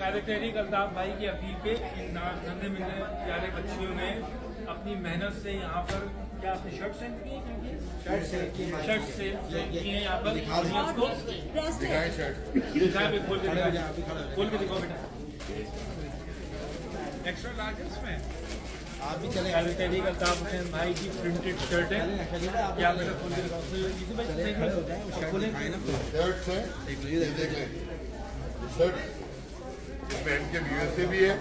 कायदे तहरीक अल्ताफ भाई की अपील पे इन नन्हे मिलने प्यारे बच्चियों ने अपनी मेहनत से यहाँ पर क्या अपनी शर्ट सेल की है, शर्ट से की है यहाँ पर को खोल के दिखाओ बेटा। एक्स्ट्रा लार्ज में आप भी चले। कायदे तहरीक अल्ताफ हुसैन भाई की प्रिंटेड शर्ट है, क्या बेटा खोल के दिखाओ। शर्ट एमके यूएसए भी है,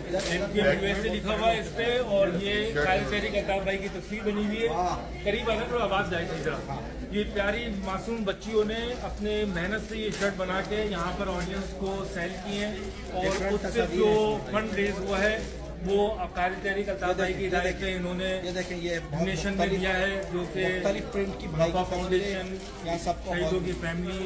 यूएसए लिखा हुआ है इस पे, और ये कायदे तहरीक अल्ताफ भाई की तस्वीर बनी हुई है। करीब आना थोड़ा आवाज जाए इसी तरह। ये प्यारी मासूम बच्चियों ने अपने मेहनत से ये शर्ट बना के यहाँ पर ऑडियंस को सेल की है, और उससे जो फंड रेज हुआ है वो कायदे तहरीक अल्ताफ भाई की हिदायत से इन्होंने डोनेशन में दिया है, जो कि प्रिंट की फाउंडेशन, शहीदों की फैमिली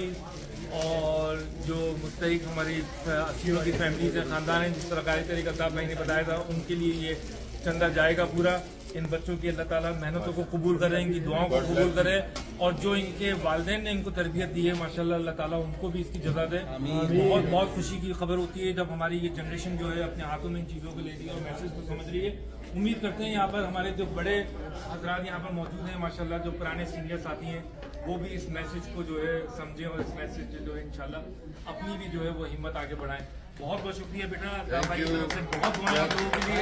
और जो मुस्तहिक हमारी असीरों की फैमिली से खानदान है, जिस तरह कायदे तहरीक अल्ताफ भाई ने बताया था, उनके लिए ये चंदा जाएगा पूरा। इन बच्चों की अल्लाह ताला मेहनतों को कबूल करे, इनकी दुआओं को कबूल करे, और जो इनके वालिदैन ने इनको तरबियत दी है माशाल्लाह अल्लाह ताला उनको भी इसकी जज़ा दे। बहुत बहुत खुशी की खबर होती है जब हमारी ये जनरेशन जो है अपने हाथों में इन चीज़ों को ले रही है और मैसेज को समझ रही है। उम्मीद करते हैं यहाँ पर हमारे जो बड़े हजरात यहाँ पर मौजूद हैं माशाल्लाह, जो पुराने सीनियर साथी हैं, वो भी इस मैसेज को जो है समझें और इस मैसेज से जो है इंशाल्लाह अपनी भी जो है वो हिम्मत आगे बढ़ाएं। बहुत बहुत शुक्रिया बेटा, भाई की तरफ से बहुत बहुत आप लोगों के लिए।